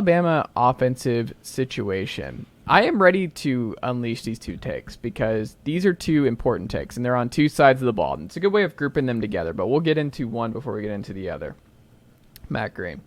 Alabama offensive situation. I am ready to unleash these two takes because these are two important takes, and they're on two sides of the ball. And it's a good way of grouping them together, but we'll get into one before we get into the other. Matt Green.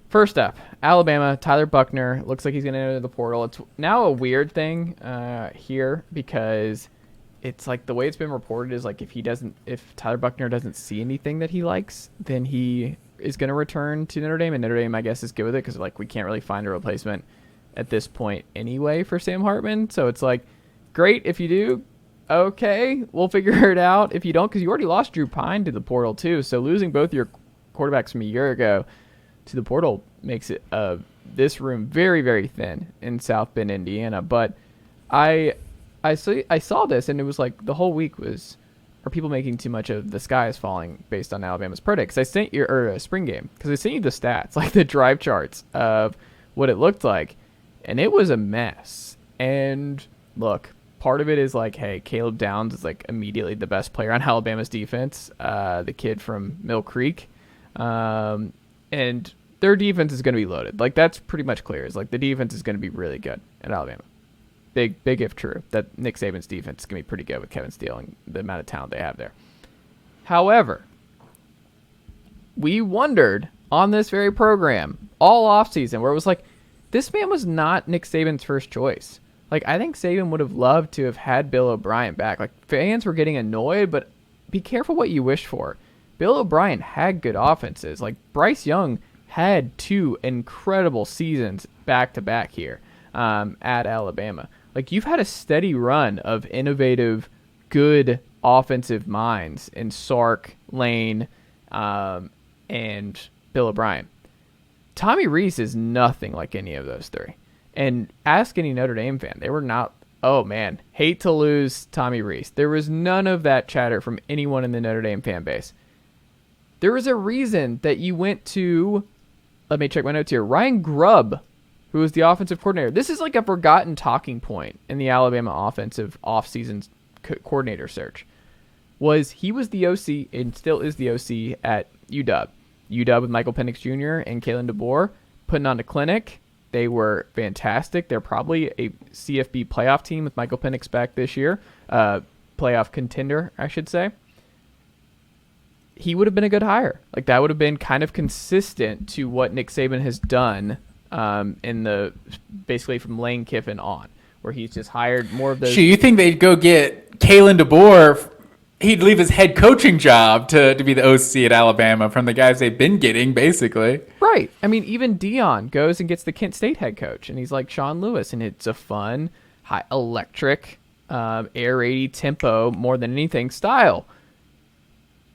First up, Alabama, Tyler Buchner. Looks like he's going to enter the portal. It's now a weird thing here because it's like the way it's been reported is like if Tyler Buchner doesn't see anything that he likes, then he is going to return to Notre Dame, and Notre Dame, I guess, is good with it because like we can't really find a replacement at this point anyway for Sam Hartman. So it's like, great if you do. Okay, we'll figure it out if you don't, because you already lost Drew Pine to the portal too. So losing both your quarterbacks from a year ago to the portal makes it this room very, very thin in South Bend, Indiana. But I saw this, and it was like the whole week was, are people making too much of the sky is falling based on Alabama's pro day? Because I sent you, or spring game, because I sent you the stats, like the drive charts of what it looked like, and it was a mess. And look, part of it is like, hey, Caleb Downs is like immediately the best player on Alabama's defense, the kid from Mill Creek. And their defense is going to be loaded. Like, that's pretty much clear. It's like the defense is going to be really good at Alabama. Big if true, that Nick Saban's defense is going to be pretty good with Kevin Steele and the amount of talent they have there. However, we wondered on this very program all offseason where it was like, this man was not Nick Saban's first choice. Like, I think Saban would have loved to have had Bill O'Brien back. Like, fans were getting annoyed, but be careful what you wish for. Bill O'Brien had good offenses. Like, Bryce Young had two incredible seasons back-to-back here at Alabama. Like, you've had a steady run of innovative, good offensive minds in Sark, Lane, and Bill O'Brien. Tommy Rees is nothing like any of those three. And ask any Notre Dame fan. They were not, oh man, hate to lose Tommy Rees. There was none of that chatter from anyone in the Notre Dame fan base. There was a reason that you went to, let me check my notes here, Ryan Grubb, who was the offensive coordinator. This is like a forgotten talking point in the Alabama offensive offseason coordinator search. He was the OC and still is the OC at UW. UW with Michael Penix Jr. and Kalen DeBoer putting on a clinic. They were fantastic. They're probably a CFB playoff team with Michael Penix back this year. Playoff contender, I should say. He would have been a good hire. Like, that would have been kind of consistent to what Nick Saban has done basically from Lane Kiffin on, where he's just hired more of those. You think they'd go get Kalen DeBoer? He'd leave his head coaching job to be the OC at Alabama from the guys they've been getting, basically. Right. I mean, even Dion goes and gets the Kent State head coach, and he's like Sean Lewis, and it's a fun, high electric, air raidy tempo, more than anything, style.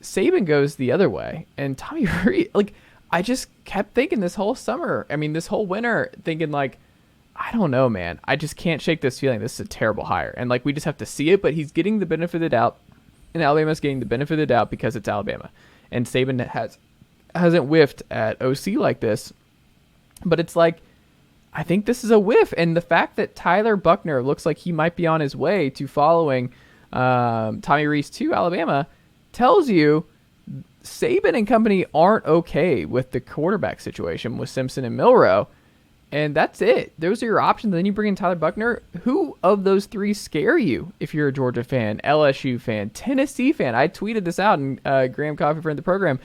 Saban goes the other way, and Tommy Rees, like, I just kept thinking this whole winter, thinking like, I don't know, man. I just can't shake this feeling. This is a terrible hire. And like, we just have to see it, but he's getting the benefit of the doubt. And Alabama's getting the benefit of the doubt because it's Alabama. And Saban hasn't whiffed at OC like this. But it's like, I think this is a whiff. And the fact that Tyler Buchner looks like he might be on his way to following Tommy Rees to Alabama tells you Saban and company aren't okay with the quarterback situation with Simpson and Milroe. And that's it. Those are your options. Then you bring in Tyler Buchner. Who of those three scare you if you're a Georgia fan, LSU fan, Tennessee fan? I tweeted this out, and Graham Coffey, friend of the program,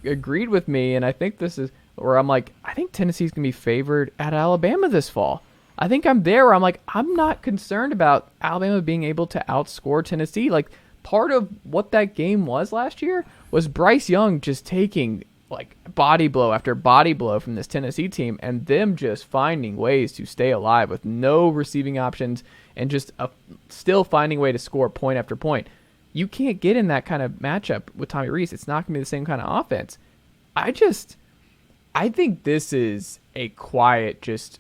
agreed with me. And I think this is where I'm like, I think Tennessee's going to be favored at Alabama this fall. I think I'm there where I'm like, I'm not concerned about Alabama being able to outscore Tennessee. Like, part of what that game was last year was Bryce Young just taking like body blow after body blow from this Tennessee team, and them just finding ways to stay alive with no receiving options and just still finding a way to score point after point. You can't get in that kind of matchup with Tommy Rees. It's not going to be the same kind of offense. I think this is a quiet just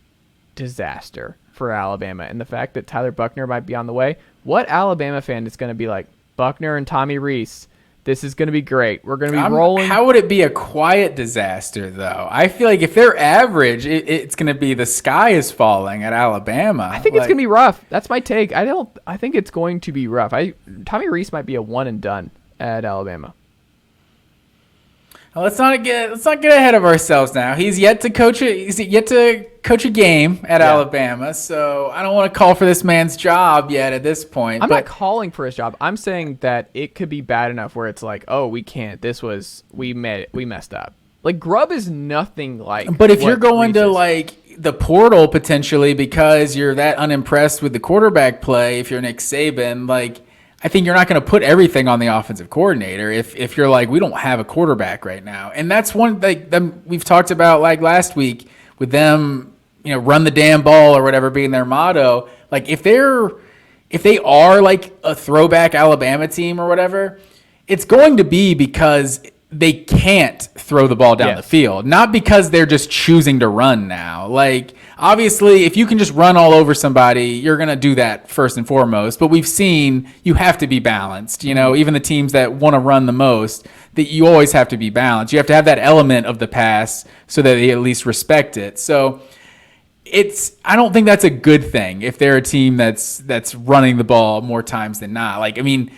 disaster for Alabama, and the fact that Tyler Buchner might be on the way. What Alabama fan is going to be like, Buchner and Tommy Rees, this is going to be great. We're going to be rolling. How would it be a quiet disaster, though? I feel like if they're average, it's going to be the sky is falling at Alabama. I think it's going to be rough. That's my take. I think it's going to be rough. Tommy Rees might be a one and done at Alabama. Well, let's not get ahead of ourselves now. He's yet to coach a game at Alabama, so I don't want to call for this man's job yet at this point. I'm not calling for his job. I'm saying that it could be bad enough where it's like, oh, we can't. We messed up. Like Grubb is nothing like. But if you're going to like the portal potentially because you're that unimpressed with the quarterback play, if you're Nick Saban, like I think you're not going to put everything on the offensive coordinator if you're like, we don't have a quarterback right now. And that's one like we've talked about like last week with them, run the damn ball or whatever being their motto. Like if they are like a throwback Alabama team or whatever, it's going to be because they can't throw the ball down the field, not because they're just choosing to run now. Like, obviously, if you can just run all over somebody, you're going to do that first and foremost. But we've seen you have to be balanced. Even the teams that want to run the most, that you always have to be balanced. You have to have that element of the pass so that they at least respect it. So I don't think that's a good thing if they're a team that's running the ball more times than not. Like, I mean,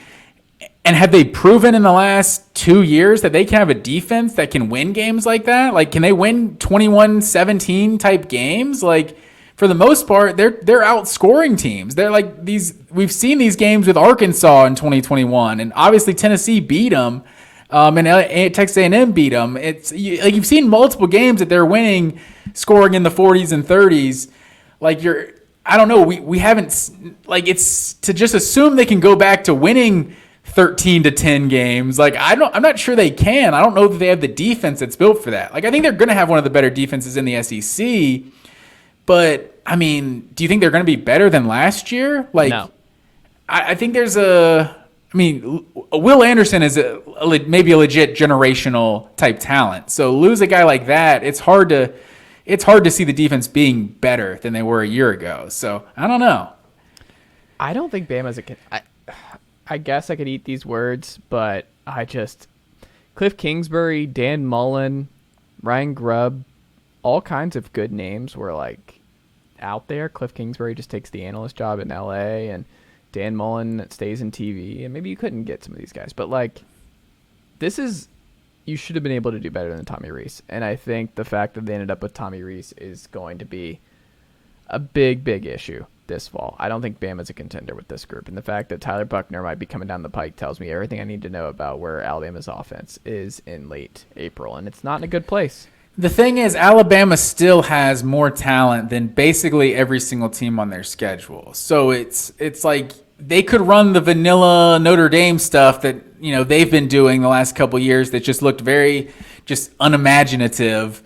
and have they proven in the last 2 years that they can have a defense that can win games like that? Like, can they win 21-17 type games? Like, for the most part, they're outscoring teams. They're like we've seen these games with Arkansas in 2021, and obviously Tennessee beat them, and Texas A&M beat them. Like you've seen multiple games that they're winning, scoring in the 40s and 30s. Like I don't know. We haven't like it's to just assume they can go back to winning 13-10 games. Like I'm not sure they can. I don't know that they have the defense that's built for that. Like I think they're going to have one of the better defenses in the SEC, but I mean, do you think they're going to be better than last year? Like, no. I think there's Will Anderson is maybe a legit generational type talent. So lose a guy like that, it's hard to see the defense being better than they were a year ago. So I don't know. I don't think Bama's I guess I could eat these words, but Cliff Kingsbury, Dan Mullen, Ryan Grubb, all kinds of good names were like out there. Cliff Kingsbury just takes the analyst job in LA, and Dan Mullen stays in TV, and maybe you couldn't get some of these guys, but like you should have been able to do better than Tommy Rees. And I think the fact that they ended up with Tommy Rees is going to be a big, big issue this fall. I don't think Bama's a contender with this group. And the fact that Tyler Buchner might be coming down the pike tells me everything I need to know about where Alabama's offense is in late April. And it's not in a good place. The thing is, Alabama still has more talent than basically every single team on their schedule. So it's like they could run the vanilla Notre Dame stuff that they've been doing the last couple of years that just looked very just unimaginative.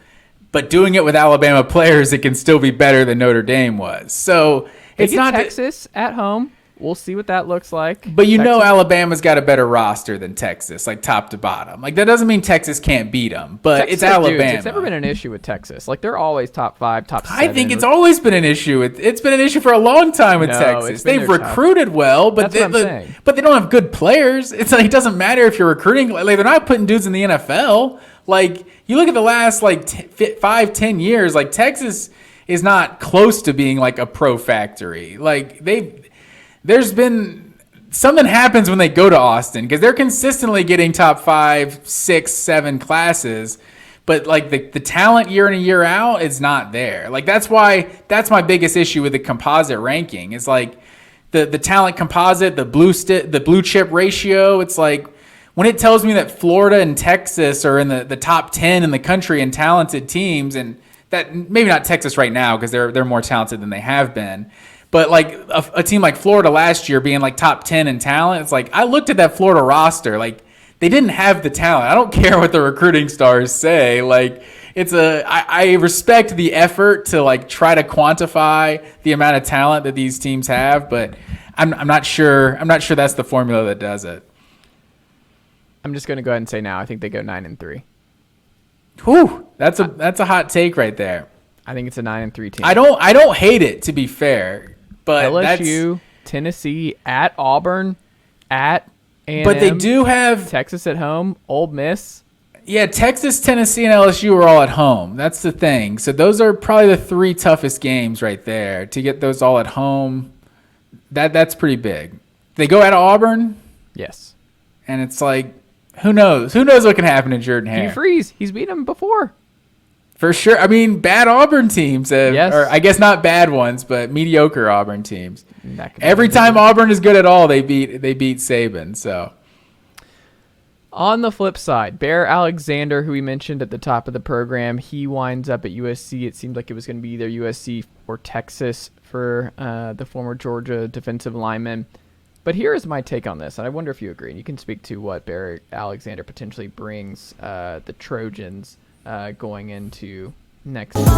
But doing it with Alabama players, it can still be better than Notre Dame was. So it's not Texas at home. We'll see what that looks like. But Alabama's got a better roster than Texas, like top to bottom. Like that doesn't mean Texas can't beat them, but it's Alabama. Dudes, it's never been an issue with Texas. Like they're always top 5, top 7. I think it's always been an issue. It's been an issue for a long time with Texas. They've recruited well, but they don't have good players. It's like it doesn't matter if you're recruiting. Like they're not putting dudes in the NFL. Like you look at the last 5-10 years, like Texas is not close to being like a pro factory. Like there's been something happens when they go to Austin because they're consistently getting top 5, 6, 7 classes, but like the talent year in and year out is not there. Like that's my biggest issue with the composite ranking. It's like the talent composite, the blue chip ratio. It's like when it tells me that Florida and Texas are in the top 10 in the country in talented teams, and that maybe not Texas right now because they're more talented than they have been. But like a team like Florida last year being like top 10 in talent, it's like I looked at that Florida roster, like they didn't have the talent. I don't care what the recruiting stars say. Like I respect the effort to like try to quantify the amount of talent that these teams have, but I'm not sure that's the formula that does it. I'm just going to go ahead and say now I think they go 9-3. Whew, that's a hot take right there. I think it's a 9-3 team. I don't hate it, to be fair. But LSU, Tennessee, at Auburn, at A&M, but they do have Texas at home, Ole Miss. Yeah, Texas, Tennessee, and LSU are all at home. That's the thing. So those are probably the 3 toughest games right there. To get those all at home, that's pretty big. They go at Auburn. Yes. And it's like, Who knows? Who knows what can happen in Jordan Hare? Hugh Freeze, he's beat him before. For sure. I mean, bad Auburn teams, Yes. or I guess not bad ones, but mediocre Auburn teams. That could be Every amazing. time Auburn is good at all, they beat Saban. So On the flip side, Bear Alexander, who we mentioned at the top of the program, he winds up at USC. It seemed like it was going to be either USC or Texas for the former Georgia defensive lineman. But here is my take on this, and I wonder if you agree. And you can speak to what Bear Alexander potentially brings the Trojans going into next season.